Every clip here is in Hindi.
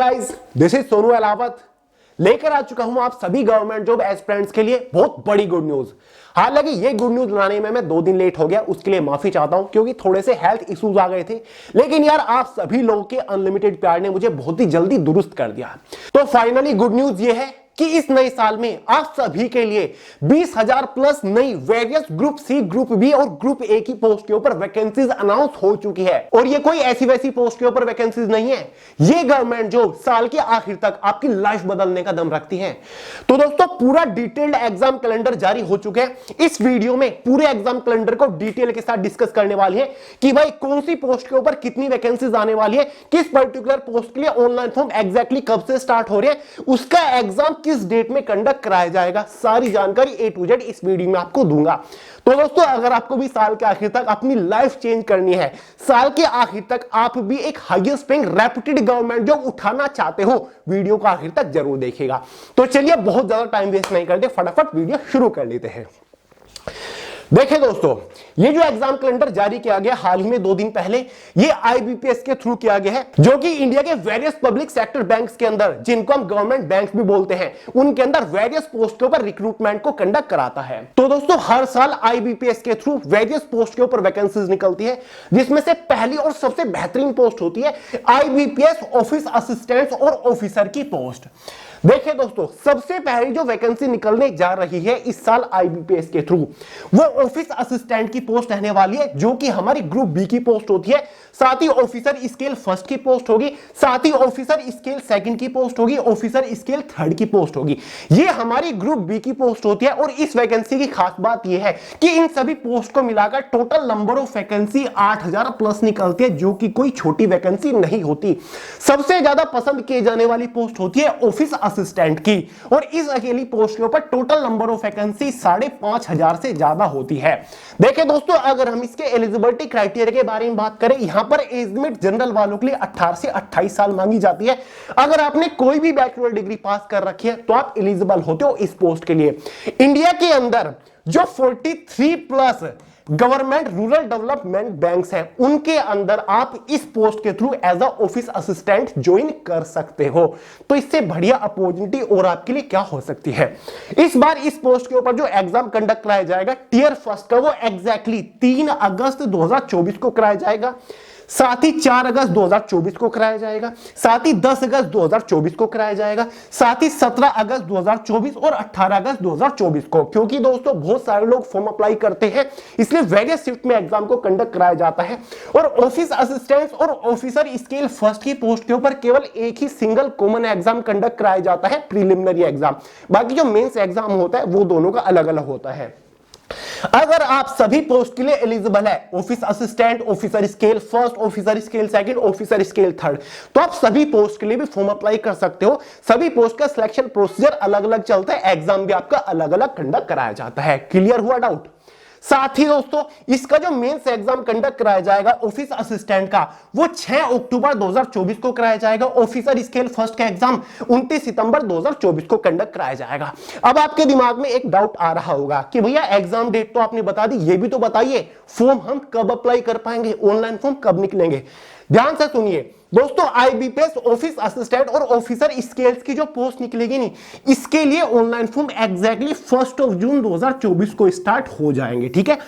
Guys, this is Sonu Ahlawat लेकर आ चुका हूं आप सभी गवर्नमेंट जॉब एस्पिरेंट्स के लिए बहुत बड़ी गुड न्यूज। हालांकि ये गुड न्यूज लाने में मैं 2 दिन लेट हो गया, उसके लिए माफी चाहता हूं क्योंकि थोड़े से हेल्थ इश्यूज आ गए थे। लेकिन यार आप सभी लोगों के अनलिमिटेड प्यार ने मुझे बहुत ही जल्दी दुरुस्त कर दिया। तो फाइनली गुड न्यूज ये है कि इस नए साल में आप सभी के लिए 20,000 प्लस नई various group C, group B और ग्रुप ए की पोस्ट के ऊपर वैकेंसीज अनाउंस हो चुकी है। और ये कोई ऐसी वैसी पोस्ट के ऊपर वैकेंसीज नहीं है, ये गवर्नमेंट जो साल के आखिर तक आपकी लाइफ बदलने का दम रखती है। तो दोस्तों पूरा डिटेल्ड एग्जाम कैलेंडर जारी हो चुके हैं। इस वीडियो में पूरे एग्जाम कैलेंडर को डिटेल के साथ डिस्कस करने वाली है कि भाई कौन सी पोस्ट के ऊपर कितनी वैकेंसीज आने वाली है, किस पर्टिकुलर पोस्ट के लिए ऑनलाइन फॉर्म एग्जैक्टली कब से स्टार्ट हो रहे हैं, उसका एग्जाम किस डेट में कंडक्ट कराया जाएगा, सारी जानकारी A to Z इस वीडियो में आपको दूंगा। तो दोस्तों अगर आपको भी साल के आखिर तक अपनी लाइफ चेंज करनी है, साल के आखिर तक आप भी एक highest paying reputed government job उठाना चाहते हो, वीडियो को आखिर तक जरूर देखिएगा। तो चलिए बहुत ज्यादा टाइम वेस्ट नहीं करते, फटाफट वीडियो शुरू कर लेते हैं। देखिए दोस्तों, ये जो एग्जाम कैलेंडर जारी किया गया हाल ही में 2 दिन पहले, ये आईबीपीएस के थ्रू किया गया है, जो कि इंडिया के वेरियस पब्लिक सेक्टर बैंक्स के अंदर, जिनको हम गवर्नमेंट बैंक्स भी बोलते हैं, उनके अंदर वेरियस पोस्ट के ऊपर रिक्रूटमेंट को कंडक्ट कराता है। तो दोस्तों हर साल आईबीपीएस के थ्रू वेरियस पोस्ट के ऊपर वैकेंसीज निकलती है, जिसमें से पहली और सबसे बेहतरीन पोस्ट होती है आईबीपीएस ऑफिस असिस्टेंट और ऑफिसर की पोस्ट। देखिए दोस्तों, सबसे पहली जो वैकेंसी निकलने जा रही है इस साल आईबीपीएस के थ्रू, वो ऑफिस असिस्टेंट की पोस्ट रहने वाली है, जो कि हमारी ग्रुप बी की पोस्ट होती है। साथ ही ऑफिसर स्केल फर्स्ट की पोस्ट होगी, साथ ही ऑफिसर स्केल सेकंड की पोस्ट होगी, ऑफिसर स्केल थर्ड की पोस्ट होगी। ये हमारी ग्रुप बी की पोस्ट होती है। और इस वैकेंसी की खास बात यह है कि इन सभी पोस्ट को मिलाकर total number of vacancy 8,000 plus निकलती है, जो कि कोई छोटी वैकेंसी नहीं होती। सबसे ज्यादा पसंद किए जाने वाली पोस्ट होती है ऑफिस असिस्टेंट की, और इस अकेली पोस्ट के ऊपर टोटल नंबर ऑफ वैकेंसी 5,500 से ज्यादा होती है। देखिए दोस्तों, अगर हम इसके एलिजिबिलिटी क्राइटेरिया के बारे में बात करें, यहां पर एज लिमिट जनरल वालों के लिए 18 से 28 साल मांगी जाती है। अगर आपने कोई भी बैचलर डिग्री पास कर रखी है तो आप एलिजिबल होते हो इस पोस्ट के लिए। इंडिया के अंदर जो 43 plus government rural development banks हैं, उनके अंदर आप इस पोस्ट के through as a office assistant join कर सकते हो। तो इससे बढ़िया अपॉर्चुनिटी और आपके लिए क्या हो सकती है। इस बार इस पोस्ट के ऊपर जो एग्जाम कंडक्ट कराया जाएगा टियर फर्स्ट का, वो एग्जैक्टली 3 अगस्त 2024 को कराया जाएगा। साथ ही 4 अगस्त 2024 को कराया जाएगा, साथ ही 10 अगस्त 2024 को कराया जाएगा, साथ ही 17 अगस्त 2024 और 18 अगस्त 2024 को। क्योंकि दोस्तों बहुत सारे लोग फॉर्म अप्लाई करते हैं, इसलिए वेरियस शिफ्ट में एग्जाम को कंडक्ट कराया जाता है। और ऑफिस असिस्टेंट और ऑफिसर स्केल फर्स्ट की पोस्ट के ऊपर केवल एक ही सिंगल कॉमन एग्जाम कंडक्ट कराया जाता है, प्रीलिमिनरी एग्जाम। बाकी जो मेंस एग्जाम होता है वो दोनों का अलग अलग होता है। अगर आप सभी पोस्ट के लिए एलिजिबल है, office assistant, officer scale first, officer scale second, officer scale third, तो आप सभी पोस्ट के लिए भी फॉर्म अप्लाई कर सकते हो। सभी पोस्ट का सिलेक्शन प्रोसीजर अलग अलग चलता है, एग्जाम भी आपका अलग अलग कंडक्ट कराया जाता है। क्लियर हुआ डाउट? साथ ही दोस्तों इसका जो मेंस एग्जाम कंडक्ट कराया जाएगा ऑफिस असिस्टेंट का, वो 6 अक्टूबर 2024 को कराया जाएगा। ऑफिसर स्केल फर्स्ट का एग्जाम 29 सितंबर 2024 को कंडक्ट कराया जाएगा। अब आपके दिमाग में एक डाउट आ रहा होगा कि भैया एग्जाम डेट तो आपने बता दी, ये भी तो बताइए फॉर्म हम कब अप्लाई कर पाएंगे, ऑनलाइन फॉर्म कब निकलेंगे। ध्यान से सुनिए दोस्तों, आईबीपीएस ऑफिस असिस्टेंट और ऑफिसर स्केल्स की जो पोस्ट निकलेगी नहीं, इसके लिए ऑनलाइन फॉर्म एग्जैक्टली 1 जून 2024 को स्टार्ट हो जाएंगे। ठीक है,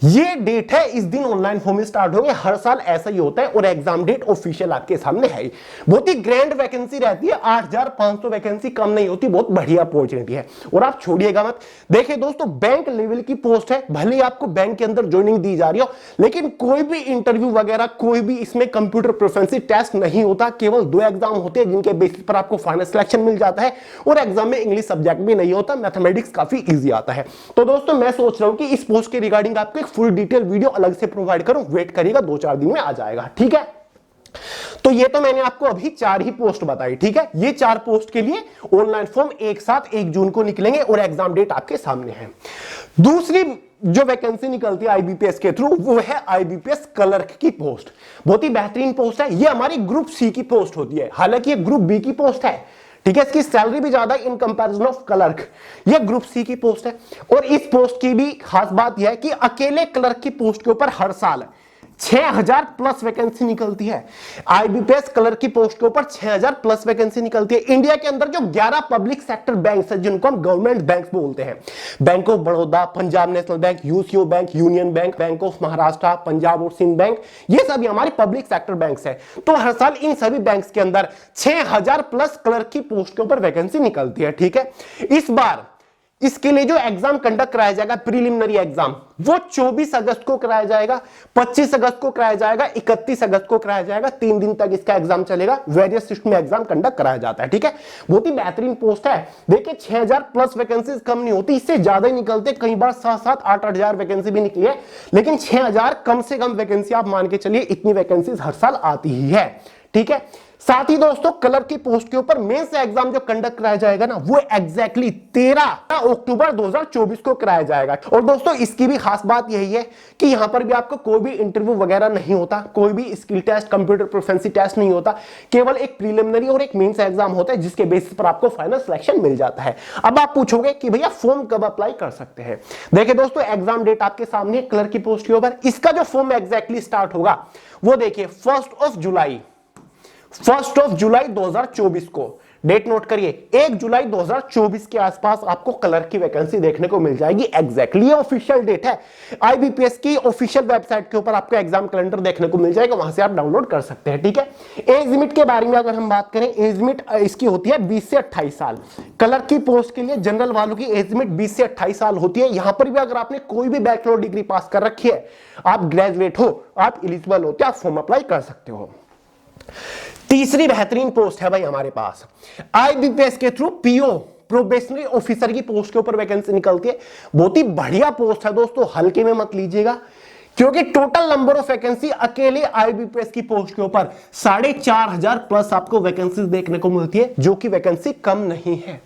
ये डेट है, इस दिन ऑनलाइन फॉर्म स्टार्ट होंगे। हर साल ऐसा ही होता है और एग्जाम डेट ऑफिशियल आपके सामने है। बहुत ही ग्रैंड वैकेंसी रहती है, 8,500 वैकेंसी कम नहीं होती, बहुत बढ़िया अपॉर्चुनिटी है और आप छोड़िएगा मत। देखिए दोस्तों, बैंक लेवल की पोस्ट है, भले ही आपको बैंक के अंदर ज्वाइनिंग दी जा रही हो, लेकिन कोई भी इंटरव्यू वगैरह, कोई भी इसमें कंप्यूटर प्रोफिशिएंसी टेस्ट नहीं होता। केवल 2 एग्जाम होते हैं जिनके बेसिस पर आपको फाइनल सिलेक्शन मिल जाता है, और एग्जाम में इंग्लिश सब्जेक्ट भी नहीं होता, मैथमेटिक्स काफी ईजी आता है। तो दोस्तों मैं सोच रहा हूं कि इस पोस्ट के रिगार्डिंग आपको फुल डिटेल वीडियो अलग से प्रोवाइड करूं, वेट करिएगा, 2-4 दिन में आ जाएगा। ठीक है, तो ये तो मैंने आपको अभी 4 ही पोस्ट बताई। ठीक है, ये 4 पोस्ट के लिए ऑनलाइन फॉर्म एक साथ 1 जून को निकलेंगे और एग्जाम डेट आपके सामने है। दूसरी जो वैकेंसी निकलती है आईबीपीएस के थ्रू, वो है आईबीपीएस क्लर्क की पोस्ट। बहुत ही बेहतरीन पोस्ट है, ये हमारी ग्रुप सी की पोस्ट होती है, हालांकि ये ग्रुप बी की पोस्ट है। ठीक है, इसकी सैलरी भी ज्यादा इन कंपैरिजन ऑफ क्लर्क। ये ग्रुप सी की पोस्ट है और इस पोस्ट की भी खास बात यह है कि अकेले क्लर्क की पोस्ट के ऊपर हर साल 6000 प्लस वैकेंसी निकलती है। आईबीपीएस कलर की पोस्ट के ऊपर 6000 प्लस वैकेंसी निकलती है। इंडिया के अंदर जो 11 पब्लिक सेक्टर बैंक है जिनको हम गवर्नमेंट बैंक बोलते हैं, bank of Baroda, Punjab national bank, UCO bank, union bank, bank of Maharashtra, Punjab और सिंध बैंक, ये सभी हमारी पब्लिक सेक्टर बैंक्स है। तो हर साल इन सभी बैंक्स के अंदर 6000 प्लस कलर की पोस्ट के ऊपर वैकेंसी निकलती है। ठीक है, इस बार इसके लिए जो एग्जाम कंडक्ट कराया जाएगा, प्रीलिमिनरी एग्जाम, वो 24 अगस्त को कराया जाएगा, 25 अगस्त को कराया जाएगा, 31 अगस्त को कराया जाएगा। 3 दिन तक इसका एग्जाम चलेगा। वेरियस शिफ्ट में एग्जाम कंडक्ट कराया जाता है। ठीक है, बहुत ही बेहतरीन पोस्ट है। देखिए 6000 प्लस वैकेंसीज कम नहीं होती, इससे ज्यादा ही निकलते, कई बार 7-7, 8-8 हजार वैकेंसी भी निकली है, लेकिन 6000 कम से कम वैकेंसी आप मान के चलिए, इतनी वैकेंसीज हर साल आती ही है। ठीक है, साथ ही दोस्तों कलर की पोस्ट के ऊपर मेंस एग्जाम जो कंडक्ट कराया जाएगा ना, वो एग्जैक्टली 13 अक्टूबर 2024 को कराया जाएगा। और दोस्तों इसकी भी खास बात यही है कि यहां पर भी आपको कोई भी इंटरव्यू वगैरह नहीं होता, कोई भी skill test, computer proficiency test नहीं होता, केवल एक प्रीलिमिनरी और एक मेंस एग्जाम होता है, जिसके बेसिस पर आपको फाइनल सिलेक्शन मिल जाता है। अब आप पूछोगे कि भैया फॉर्म कब अप्लाई कर सकते हैं? देखिए दोस्तों, एग्जाम डेट आपके सामने कलर की पोस्ट के ऊपर, इसका जो फॉर्म एग्जैक्टली स्टार्ट होगा वो देखिए 1 जुलाई 2024 को, डेट नोट करिए, 1 जुलाई 2024 के आसपास आपको कलर की वैकेंसी देखने को मिल जाएगी। एग्जैक्टली ये ऑफिशियल डेट है, आईबीपीएस की ऑफिशियल वेबसाइट के ऊपर आपको एग्जाम कैलेंडर देखने को मिल जाएगा, वहां से आप डाउनलोड कर सकते हैं। ठीक है, एज लिमिट के बारे में अगर हम बात करें, एज लिमिट इसकी होती है 20 से 28 साल। कलर की पोस्ट के लिए जनरल वालों की एज लिमिट 20 से 28 साल होती है। यहां पर भी अगर आपने कोई भी बैचलर डिग्री पास कर रखी है, आप ग्रेजुएट हो, आप एलिजिबल होते हैं, आप फॉर्म अप्लाई कर सकते हो। तीसरी बेहतरीन पोस्ट है भाई हमारे पास, आईबीपीएस के थ्रू पीओ प्रोबेशनरी ऑफिसर की पोस्ट के ऊपर वैकेंसी निकलती है। बहुत ही बढ़िया पोस्ट है दोस्तों, हल्के में मत लीजिएगा, क्योंकि टोटल नंबर ऑफ वैकेंसी अकेले आईबीपीएस की पोस्ट के ऊपर 4500 प्लस आपको वैकेंसी देखने को मिलती है, जो कि वैकेंसी कम नहीं है।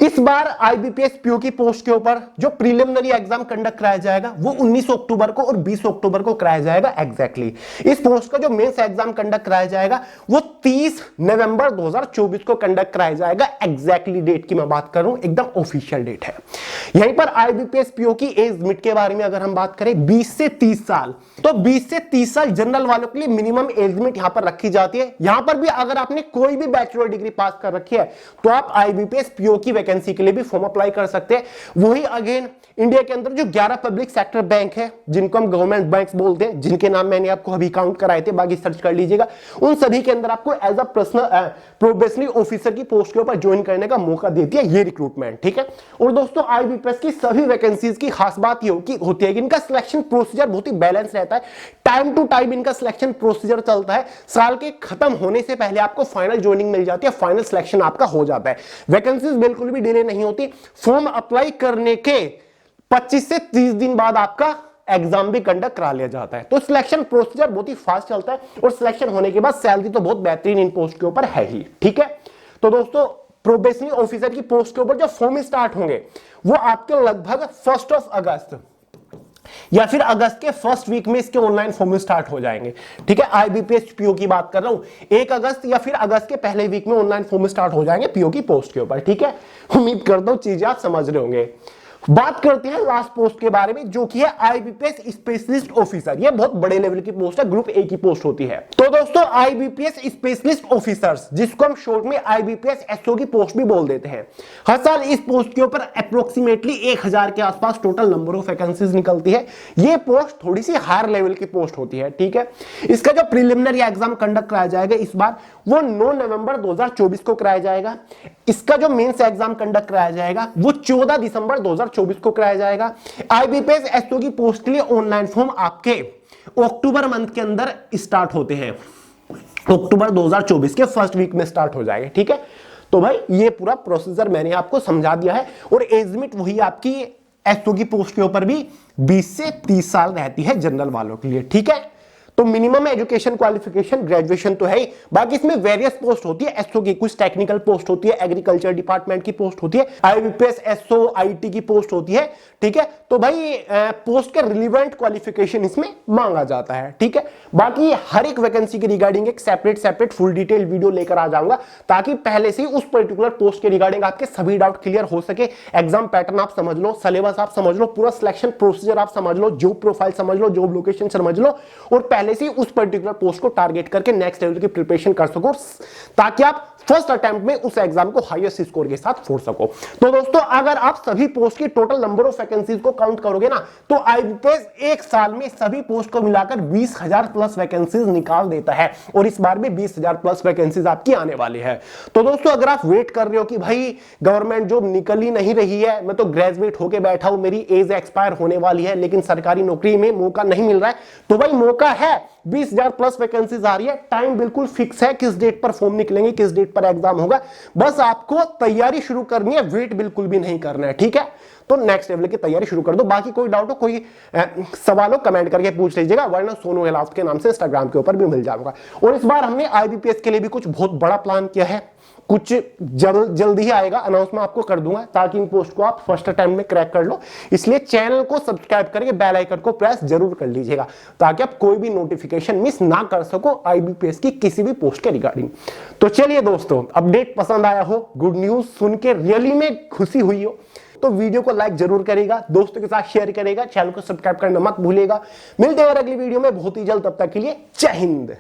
इस बार आईबीपीएस पीओ की पोस्ट के ऊपर जो प्रीलिमिनरी एग्जाम कंडक्ट कराया जाएगा वो 19 अक्टूबर को और 20 अक्टूबर को कराया जाएगा। एग्जैक्टली इस पोस्ट का जो मेंस एग्जाम कंडक्ट कराया जाएगा वो 30 नवंबर 2024 को कंडक्ट कराया जाएगा। एग्जैक्टली डेट की मैं बात कर रहा हूं, एकदम ऑफिशियल डेट है। यहीं पर आईबीपीएस पीओ की एज लिमिट के बारे में अगर हम बात करें 20 से 30 साल, तो 20 से 30 साल जनरल वालों के लिए मिनिमम एज लिमिट यहां पर रखी जाती है। यहां पर भी अगर आपने कोई भी बैचलर डिग्री पास कर रखी है तो आप आईबीपीएस पीओ की वैकेंसी के लिए भी फॉर्म अप्लाई कर सकते हैं। वही अगेन इंडिया के अंदर जो 11 पब्लिक सेक्टर बैंक है जिनको हम गवर्नमेंट बैंक्स बोलते हैं, जिनके नाम मैंने आपको अभी काउंट कराए थे, बाकी सर्च कर लीजिएगा, उन सभी के अंदर आपको as a personal probationary officer की पोस्ट के ऊपर ज्वाइन करने का मौका देती है ये रिक्रूटमेंट। ठीक है, और दोस्तों आईबीपीएस की सभी वैकेंसीज की खास बात ये होती है कि इनका सिलेक्शन प्रोसीजर बहुत ही बैलेंस रहता है। टाइम टू टाइम इनका सिलेक्शन प्रोसीजर चलता है। साल के खत्म होने से पहले आपको फाइनल ज्वाइनिंग मिल जाती है, फाइनल सिलेक्शन आपका हो जाता है। वैकेंसीज बिल्कुल भी डिले नहीं होती। फॉर्म अप्लाई करने के 25 से 30 दिन बाद आपका एग्जाम भी कंडक्ट करा लिया जाता है। तो सिलेक्शन प्रोसीजर बहुत ही फास्ट चलता है और सिलेक्शन होने के बाद सैलरी तो बहुत बेहतरीन इन पोस्ट के ऊपर है ही। ठीक है, तो दोस्तों प्रोबेशनरी ऑफिसर की पोस्ट के ऊपर जो फॉर्म स्टार्ट होंगे वो आपके लगभग 1 अगस्त या फिर अगस्त के फर्स्ट वीक में इसके ऑनलाइन फॉर्म स्टार्ट हो जाएंगे। ठीक है, आईबीपीएस पीओ की बात कर रहा हूं, 1 अगस्त या फिर अगस्त के पहले वीक में ऑनलाइन फॉर्म स्टार्ट हो जाएंगे पीओ की पोस्ट के ऊपर। ठीक है, उम्मीद करता हूं चीजें आप समझ रहे होंगे। बात करते हैं लास्ट पोस्ट के बारे में, जो कि है आईबीपीएस स्पेशलिस्ट ऑफिसर। ये बहुत बड़े लेवल की पोस्ट है, ग्रुप ए की पोस्ट होती है। तो दोस्तों आईबीपीएस स्पेशलिस्ट ऑफिसर्स, जिसको हम शॉर्ट में आईबीपीएस एसओ की पोस्ट भी बोल देते हैं, हर साल इस पोस्ट के ऊपर अप्रोक्सीमेटली 1000 के आसपास टोटल नंबर ऑफ वैकेंसीज निकलती है। ये पोस्ट थोड़ी सी हायर लेवल की पोस्ट होती है। ठीक है, इसका जो प्रीलिमिनरी एग्जाम कंडक्ट कराया जाएगा इस बार वो 9 नवंबर 2024 को कराया जाएगा। इसका जो मेंस एग्जाम कंडक्ट कराया जाएगा वो 14 दिसंबर 2024 को कराया जाएगा। आईबीपीएस एसओ की पोस्ट के लिए ऑनलाइन फॉर्म आपके अक्टूबर मंथ के अंदर स्टार्ट होते हैं, अक्टूबर 2024 के फर्स्ट वीक में स्टार्ट हो जाएंगे। ठीक है, तो भाई ये पूरा प्रोसीजर मैंने आपको समझा दिया है। और एज लिमिट वही आपकी एसओ की पोस्ट के ऊपर भी 20 से 30 साल रहती है जनरल वालों के लिए। ठीक है, तो मिनिमम एजुकेशन क्वालिफिकेशन ग्रेजुएशन तो है ही, बाकी इसमें वेरियस पोस्ट होती है, एसओ की कुछ टेक्निकल पोस्ट होती है, एग्रीकल्चर डिपार्टमेंट की पोस्ट होती है, आईबीपीएस एसओ आईटी की पोस्ट होती है, ठीक है। तो भाई पोस्ट के रिलेवेंट क्वालिफिकेशन इसमें मांगा जाता है, ठीक है। बाकी हर एक वैकेंसी के रिगार्डिंग एक सेपरेट फुल डिटेल वीडियो लेकर आ जाऊंगा, ताकि पहले से ही उस पर्टिकुलर पोस्ट के रिगार्डिंग आपके सभी डाउट क्लियर हो सके। एग्जाम पैटर्न आप समझ लो, सिलेबस आप समझ लो, पूरा सिलेक्शन प्रोसीजर आप समझ लो, जॉब प्रोफाइल समझ लो, जॉब लोकेशन समझ लो, और पहले से उस पर्टिकुलर पोस्ट को टारगेट करके नेक्स्ट लेवल की प्रिपरेशन कर सको, ताकि आप फर्स्ट अटेम्प्ट में उस एग्जाम को हाईएस्ट स्कोर के साथ फोड़ सको। तो दोस्तों, अगर आप सभी पोस्ट की टोटल नंबर ऑफ वैकेंसीज को काउंट करोगे ना, तो आईबीपीएस एक साल में सभी पोस्ट को मिलाकर 20,000 प्लस वैकेंसीज निकाल देता है, और इस बार भी 20,000 प्लस वैकेंसीज आपकी आने वाली है। तो दोस्तों, अगर आप वेट कर रहे हो कि भाई गवर्नमेंट जॉब निकल ही नहीं रही है, मैं तो ग्रेजुएट होके बैठा हूं, मेरी एज एक्सपायर होने वाली है, लेकिन सरकारी नौकरी में मौका नहीं मिल रहा है, तो भाई मौका है। 20,000 प्लस वैकेंसीज आ रही है, टाइम बिल्कुल फिक्स है, किस डेट पर फॉर्म निकलेंगे, किस डेट पर एग्जाम होगा, बस आपको तैयारी शुरू करनी है, वेट बिल्कुल भी नहीं करना है, ठीक है। तो नेक्स्ट लेवल की तैयारी शुरू कर दो। बाकी कोई डाउट हो, कोई सवाल हो, कमेंट करके पूछ लीजिएगा, वरना सोनू हेलावत के नाम से इंस्टाग्राम के ऊपर भी मिल जाऊंगा। और इस बार हमने आईबीपीएस के लिए भी कुछ बहुत बड़ा प्लान किया है, कुछ जल्द ही आएगा, अनाउंसमेंट आपको कर दूंगा, ताकि इन पोस्ट को आप फर्स्ट अटेम्प्ट में क्रैक कर लो। इसलिए चैनल को सब्सक्राइब करके बेल आइकन को प्रेस जरूर कर लीजिएगा, ताकि आप कोई भी नोटिफिकेशन मिस ना कर सको आईबीपीएस की किसी भी पोस्ट के रिगार्डिंग। तो चलिए दोस्तों, अपडेट पसंद आया हो, गुड न्यूज सुन के रियली में खुशी हुई हो, तो वीडियो को लाइक जरूर करेगा, दोस्तों के साथ शेयर करेगा, चैनल को सब्सक्राइब करना मत भूलिएगा। मिलते हैं अगली वीडियो में बहुत ही जल्द, तब तक के लिए जय हिंद।